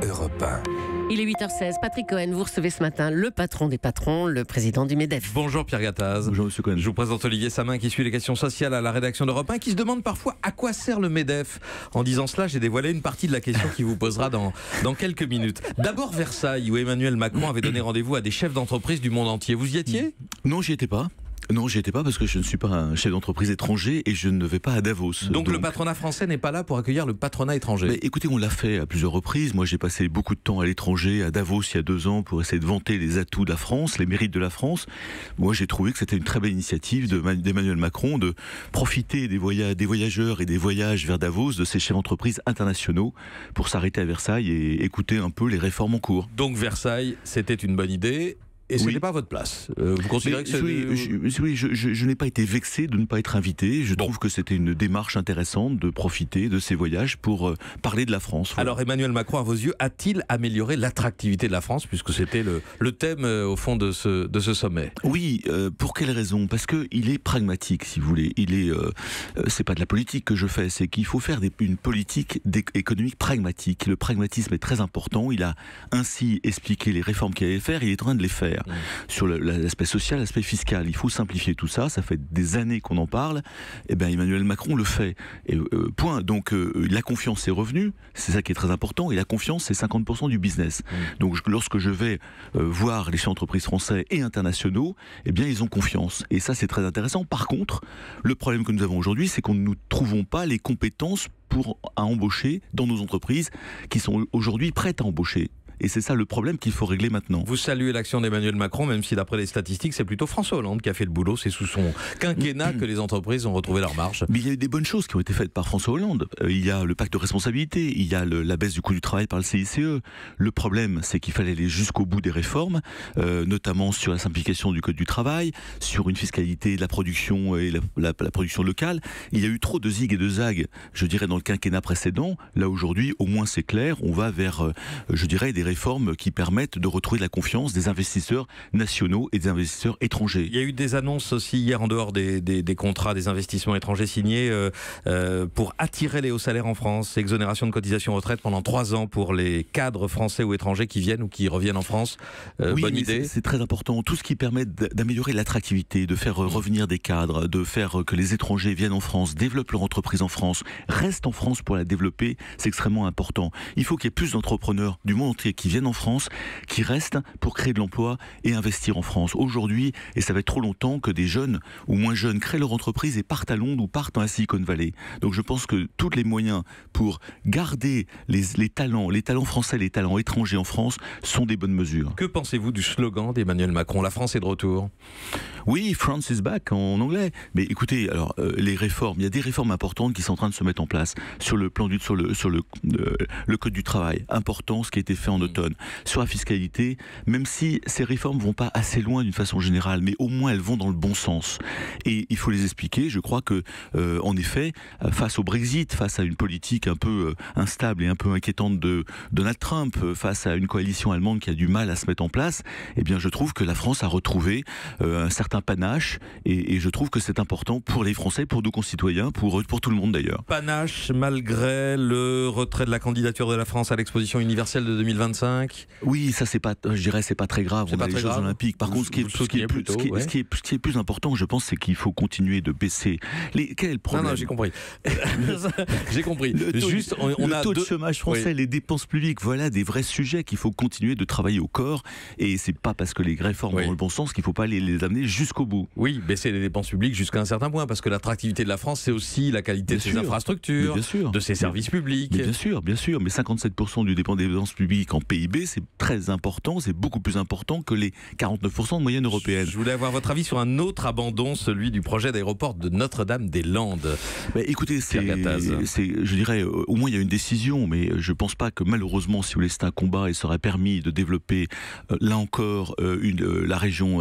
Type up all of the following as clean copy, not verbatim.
Europe 1. Il est 8h16. Patrick Cohen, vous recevez ce matin le patron des patrons, le président du MEDEF. Bonjour Pierre Gattaz. Bonjour Monsieur Cohen. Je vous présente Olivier Samin qui suit les questions sociales à la rédaction d'Europe 1, qui se demande parfois à quoi sert le MEDEF. En disant cela, j'ai dévoilé une partie de la question qui vous posera dans quelques minutes. D'abord Versailles, où Emmanuel Macron avait donné rendez-vous à des chefs d'entreprise du monde entier. Vous y étiez ? Non, j'y étais pas. Non, j'y étais pas parce que je ne suis pas un chef d'entreprise étranger et je ne vais pas à Davos. Donc le patronat français n'est pas là pour accueillir le patronat étranger. Mais écoutez, on l'a fait à plusieurs reprises. Moi, j'ai passé beaucoup de temps à l'étranger, à Davos il y a 2 ans, pour essayer de vanter les atouts de la France, les mérites de la France. Moi, j'ai trouvé que c'était une très belle initiative d'Emmanuel Macron de profiter des voyageurs et des voyages vers Davos, de ces chefs d'entreprise internationaux, pour s'arrêter à Versailles et écouter un peu les réformes en cours. Donc Versailles, c'était une bonne idée. Et ce n'est pas votre place. Vous considérez que c'est... Oui, je n'ai pas été vexé de ne pas être invité. Je trouve que c'était une démarche intéressante de profiter de ces voyages pour parler de la France. Voilà. Alors Emmanuel Macron, à vos yeux, a-t-il amélioré l'attractivité de la France, puisque c'était le thème au fond de ce sommet? Oui, pour quelle raison? Parce qu'il est pragmatique, si vous voulez. C'est pas de la politique que je fais, c'est qu'il faut faire une politique économique pragmatique. Le pragmatisme est très important. Il a ainsi expliqué les réformes qu'il allait faire. Il est en train de les faire. Sur l'aspect social, l'aspect fiscal. Il faut simplifier tout ça. Ça fait des années qu'on en parle. Et bien, Emmanuel Macron le fait. Et, point. Donc, la confiance est revenue. C'est ça qui est très important. Et la confiance, c'est 50% du business. Donc, lorsque je vais voir les chefs d'entreprise français et internationaux, eh bien, ils ont confiance. Et ça, c'est très intéressant. Par contre, le problème que nous avons aujourd'hui, c'est qu'on ne trouvons pas les compétences à embaucher dans nos entreprises qui sont aujourd'hui prêtes à embaucher. Et c'est ça le problème qu'il faut régler maintenant. Vous saluez l'action d'Emmanuel Macron, même si d'après les statistiques, c'est plutôt François Hollande qui a fait le boulot. C'est sous son quinquennat que les entreprises ont retrouvé leur marge. Mais il y a eu des bonnes choses qui ont été faites par François Hollande. Il y a le pacte de responsabilité, il y a la baisse du coût du travail par le CICE. Le problème, c'est qu'il fallait aller jusqu'au bout des réformes, notamment sur la simplification du code du travail, sur une fiscalité de la production et la production locale. Il y a eu trop de zig et de zag, je dirais, dans le quinquennat précédent. Là, aujourd'hui, au moins c'est clair, on va vers, je dirais, des réformes qui permettent de retrouver la confiance des investisseurs nationaux et des investisseurs étrangers. Il y a eu des annonces aussi hier en dehors des contrats des investissements étrangers signés pour attirer les hauts salaires en France, exonération de cotisation retraite pendant 3 ans pour les cadres français ou étrangers qui viennent ou qui reviennent en France. Oui, bonne idée. C'est très important. Tout ce qui permet d'améliorer l'attractivité, de faire revenir des cadres, de faire que les étrangers viennent en France, développent leur entreprise en France, restent en France pour la développer, c'est extrêmement important. Il faut qu'il y ait plus d'entrepreneurs du monde entier qui viennent en France, qui restent pour créer de l'emploi et investir en France. Aujourd'hui, et ça va être trop longtemps que des jeunes ou moins jeunes créent leur entreprise et partent à Londres ou partent dans la Silicon Valley. Donc je pense que tous les moyens pour garder les talents français, les talents étrangers en France sont des bonnes mesures. Que pensez-vous du slogan d'Emmanuel Macron, la France est de retour? Oui, France is back en anglais. Mais écoutez, alors les réformes, il y a des réformes importantes qui sont en train de se mettre en place sur le plan sur le code du travail, important ce qui a été fait en automne, sur la fiscalité, même si ces réformes vont pas assez loin d'une façon générale, mais au moins elles vont dans le bon sens. Et il faut les expliquer. Je crois que, en effet, face au Brexit, face à une politique un peu instable et un peu inquiétante de Donald Trump, face à une coalition allemande qui a du mal à se mettre en place, eh bien, je trouve que la France a retrouvé un certain panache, et je trouve que c'est important pour les Français, pour nos concitoyens, pour tout le monde d'ailleurs. Panache malgré le retrait de la candidature de la France à l'exposition universelle de 2025. Oui, ça c'est pas, je dirais, c'est pas très grave. On a les Jeux Olympiques. Par contre, ce qui est plus important, je pense, c'est qu'il faut continuer de baisser. Quel est le problème? Non, j'ai compris. J'ai compris. Le taux de chômage français, les dépenses publiques, voilà des vrais sujets qu'il faut continuer de travailler au corps. Et c'est pas parce que les réformes vont dans le bon sens qu'il faut pas les amener jusqu'au bout. Oui, baisser les dépenses publiques jusqu'à un certain point, parce que l'attractivité de la France, c'est aussi la qualité de ses infrastructures, de ses services publics. Bien sûr. Mais 57% du dépend des dépenses publiques en PIB, c'est très important, c'est beaucoup plus important que les 49% de moyenne européenne. Je voulais avoir votre avis sur un autre abandon, celui du projet d'aéroport de Notre-Dame-des-Landes. Écoutez, je dirais, au moins il y a une décision, mais je pense pas que malheureusement, si vous voulez, c'est un combat et ça aurait permis de développer, là encore, la région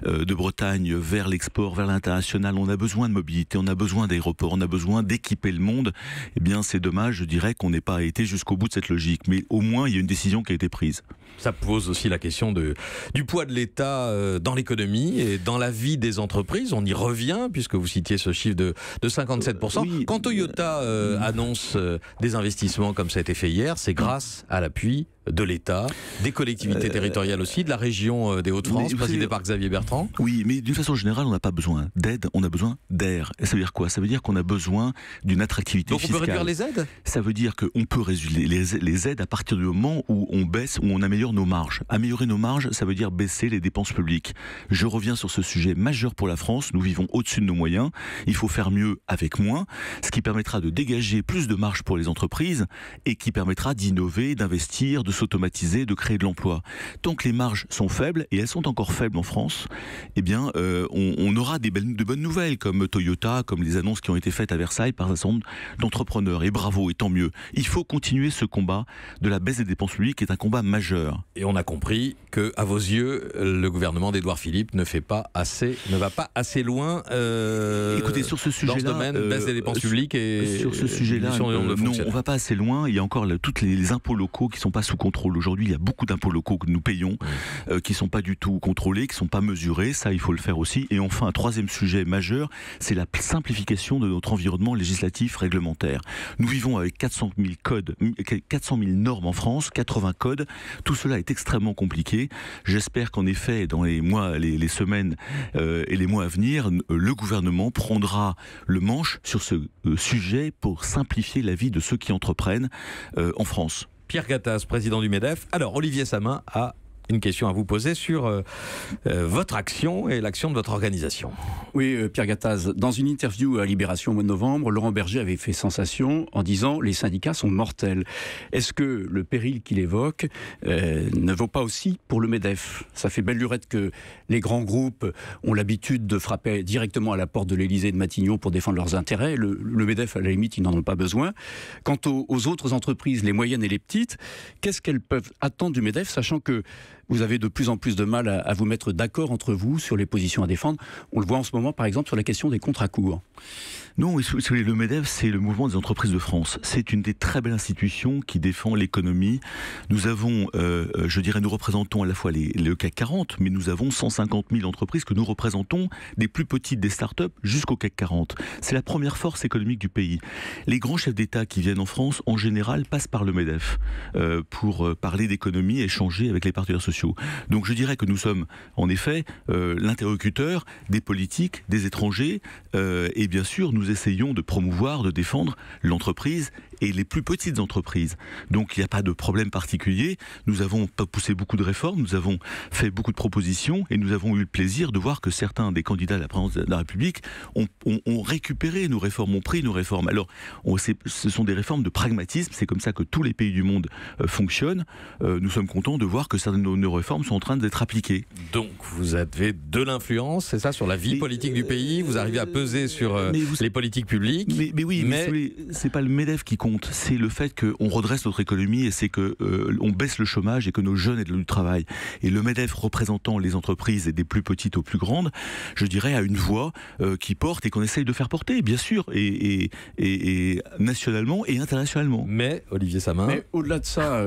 de Bretagne vers l'export, vers l'international. On a besoin de mobilité, on a besoin d'aéroports, on a besoin d'équiper le monde. Eh bien, c'est dommage, je dirais, qu'on n'ait pas été jusqu'au bout de cette logique. Mais au moins, il y a une décision qui a été prise. Ça pose aussi la question du poids de l'État dans l'économie et dans la vie des entreprises. On y revient, puisque vous citiez ce chiffre de 57%. Oui. Quand Toyota annonce des investissements comme ça a été fait hier, c'est grâce à l'appui de l'État, des collectivités territoriales aussi, de la région des Hauts-de-France, présidée par Xavier Bertrand. Oui, mais d'une façon générale, on n'a pas besoin d'aide, on a besoin d'air. Et ça veut dire quoi? Ça veut dire qu'on a besoin d'une attractivité fiscale. Donc on peut réduire les aides? Ça veut dire qu'on peut réduire les aides à partir du moment où on baisse, où on améliore nos marges. Améliorer nos marges, ça veut dire baisser les dépenses publiques. Je reviens sur ce sujet majeur pour la France. Nous vivons au-dessus de nos moyens. Il faut faire mieux avec moins, ce qui permettra de dégager plus de marge pour les entreprises et qui permettra d'innover, d'investir, de s'automatiser, de créer de l'emploi. Tant que les marges sont faibles, et elles sont encore faibles en France, eh bien, on aura de bonnes nouvelles, comme Toyota, comme les annonces qui ont été faites à Versailles par un certain nombre d'entrepreneurs. Et bravo, et tant mieux. Il faut continuer ce combat de la baisse des dépenses publiques, qui est un combat majeur. Et on a compris que, à vos yeux, le gouvernement d'Édouard Philippe ne va pas assez loin. Écoutez, sur ce sujet-là, dans ce domaine, baisse des dépenses publiques et sur ce sujet-là, non, on va pas assez loin. Il y a encore tous les impôts locaux qui sont pas sous contrôle. Aujourd'hui, il y a beaucoup d'impôts locaux que nous payons, qui sont pas du tout contrôlés, qui sont pas mesurés. Ça, il faut le faire aussi. Et enfin, un troisième sujet majeur, c'est la simplification de notre environnement législatif réglementaire. Nous vivons avec 400 000 codes, 400 000 normes en France, 80 codes. Tout cela est extrêmement compliqué. J'espère qu'en effet, dans les mois, les semaines et les mois à venir, le gouvernement prendra le manche sur ce sujet pour simplifier la vie de ceux qui entreprennent en France. Pierre Gattaz, président du MEDEF. Alors, Olivier Samin a une question à vous poser sur votre action et l'action de votre organisation. Oui, Pierre Gattaz, dans une interview à Libération au mois de novembre, Laurent Berger avait fait sensation en disant « les syndicats sont mortels ». Est-ce que le péril qu'il évoque ne vaut pas aussi pour le MEDEF? Ça fait belle lurette que les grands groupes ont l'habitude de frapper directement à la porte de l'Élysée et de Matignon pour défendre leurs intérêts. Le MEDEF, à la limite, ils n'en ont pas besoin. Quant aux autres entreprises, les moyennes et les petites, qu'est-ce qu'elles peuvent attendre du MEDEF, sachant que vous avez de plus en plus de mal à vous mettre d'accord entre vous sur les positions à défendre? On le voit en ce moment, par exemple, sur la question des contrats courts. Non, le MEDEF, c'est le mouvement des entreprises de France. C'est une des très belles institutions qui défend l'économie. Nous avons, nous représentons à la fois le CAC 40, mais nous avons 150 000 entreprises que nous représentons, des plus petites des start-up jusqu'au CAC 40. C'est la première force économique du pays. Les grands chefs d'État qui viennent en France, en général, passent par le MEDEF pour parler d'économie et échanger avec les partenaires sociaux. Donc je dirais que nous sommes, en effet, l'interlocuteur des politiques, des étrangers, et bien sûr, nous essayons de promouvoir, de défendre l'entreprise et les plus petites entreprises. Donc il n'y a pas de problème particulier. Nous avons poussé beaucoup de réformes, nous avons fait beaucoup de propositions et nous avons eu le plaisir de voir que certains des candidats à la présidence de la République ont récupéré nos réformes, ont pris nos réformes. Alors ce sont des réformes de pragmatisme, c'est comme ça que tous les pays du monde fonctionnent. Nous sommes contents de voir que certaines de nos réformes sont en train d'être appliquées. Donc vous avez de l'influence, c'est ça, sur la vie politique du pays? Vous arrivez à peser sur les politiques publiques? Mais oui, mais c'est pas le MEDEF qui compte, c'est le fait qu'on redresse notre économie et c'est que on baisse le chômage et que nos jeunes aient du travail. Et le MEDEF représentant les entreprises et des plus petites aux plus grandes, je dirais, a une voix qui porte et qu'on essaye de faire porter, bien sûr, et nationalement et internationalement. Mais, Olivier Samin... Mais au-delà de ça,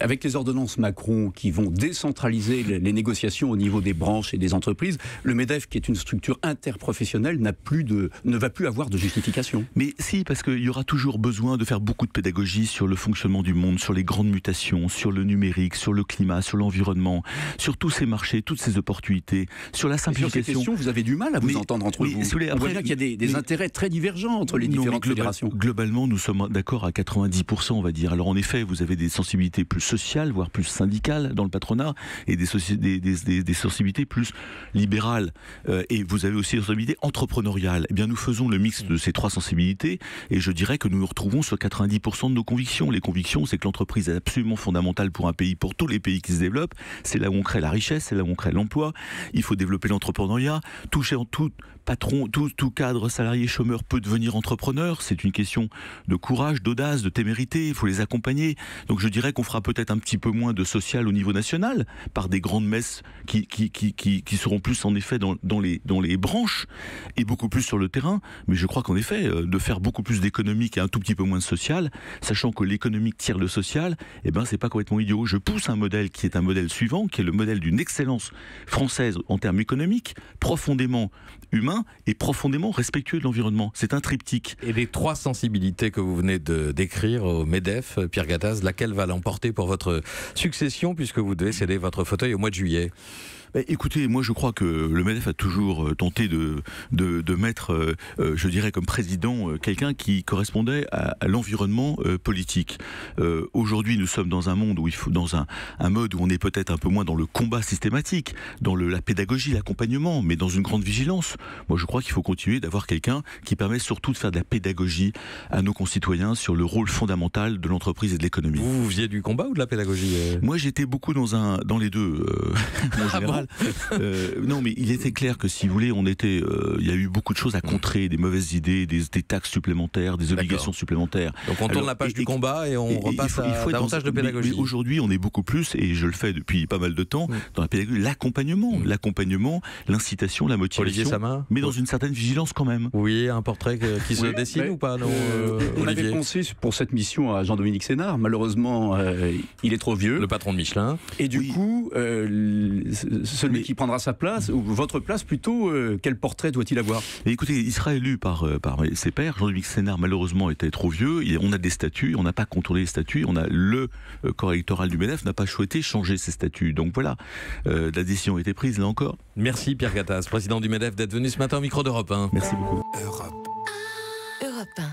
avec les ordonnances Macron qui vont décentraliser les négociations au niveau des branches et des entreprises, le MEDEF, qui est une structure interprofessionnelle, ne va plus avoir de justification. Mais si, parce qu'il y aura toujours besoin de faire beaucoup de pédagogie sur le fonctionnement du monde, sur les grandes mutations, sur le numérique, sur le climat, sur l'environnement, sur tous ces marchés, toutes ces opportunités, sur la simplification. Et sur ces questions, vous avez du mal à vous entendre entre vous. On voit bien qu'il y a des intérêts très divergents entre les différentes fédérations. Globalement, nous sommes d'accord à 90%, on va dire. Alors en effet, vous avez des sensibilités plus sociales, voire plus syndicales dans le patronat, et des sensibilités plus libérales. Et vous avez aussi des sensibilités entrepreneuriales. Eh bien, nous faisons le mix de ces trois sensibilités, et je dirais que nous nous retrouvons sur 90% de nos convictions. Les convictions, c'est que l'entreprise est absolument fondamentale pour un pays, pour tous les pays qui se développent. C'est là où on crée la richesse, c'est là où on crée l'emploi. Il faut développer l'entrepreneuriat. Toucher en tout patron, tout cadre salarié chômeur peut devenir entrepreneur. C'est une question de courage, d'audace, de témérité. Il faut les accompagner. Donc je dirais qu'on fera peut-être un petit peu moins de social au niveau national, par des grandes messes qui seront plus en effet dans les branches et beaucoup plus sur le terrain. Mais je crois qu'en effet, de faire beaucoup plus d'économie qui est un tout petit petit peu moins de social, sachant que l'économique tire le social, eh ben c'est pas complètement idiot. Je pousse un modèle qui est un modèle suivant, qui est le modèle d'une excellence française en termes économiques, profondément humain et profondément respectueux de l'environnement. C'est un triptyque. Et les 3 sensibilités que vous venez de décrire au MEDEF, Pierre Gattaz, laquelle va l'emporter pour votre succession, puisque vous devez céder votre fauteuil au mois de juillet? Écoutez, moi je crois que le MEDEF a toujours tenté de mettre, je dirais comme président, quelqu'un qui correspondait à l'environnement politique. Aujourd'hui, nous sommes dans un monde où il faut, dans un mode où on est peut-être un peu moins dans le combat systématique, dans la pédagogie, l'accompagnement, mais dans une grande vigilance. Moi je crois qu'il faut continuer d'avoir quelqu'un qui permet surtout de faire de la pédagogie à nos concitoyens sur le rôle fondamental de l'entreprise et de l'économie. Vous faisiez du combat ou de la pédagogie? Moi j'étais beaucoup dans les deux, en général. Non, mais il était clair que si vous voulez, il y a eu beaucoup de choses à contrer, des mauvaises idées, des taxes supplémentaires, des obligations supplémentaires. Donc on tourne la page du combat et on repasse à davantage de pédagogie. Mais aujourd'hui, on est beaucoup plus, et je le fais depuis pas mal de temps, dans la pédagogie, l'accompagnement, l'incitation, la motivation. Olivier Sama, mais dans une certaine vigilance quand même. Oui, un portrait qui se dessine ou pas, non, on avait pensé pour cette mission à Jean-Dominique Sénard. Malheureusement, il est trop vieux. Le patron de Michelin. Et du coup, celui qui prendra sa place, ou votre place plutôt, quel portrait doit-il avoir? Écoutez, il sera élu par ses pairs. Jean-Dominique Sénard, malheureusement, était trop vieux. On a des statuts, on n'a pas contrôlé les statuts. On a le corps électoral du MEDEF n'a pas souhaité changer ses statuts. Donc voilà, la décision a été prise, là encore. Merci Pierre Gattaz, président du MEDEF, d'être venu ce matin au micro d'Europe 1. Merci beaucoup. Europe 1.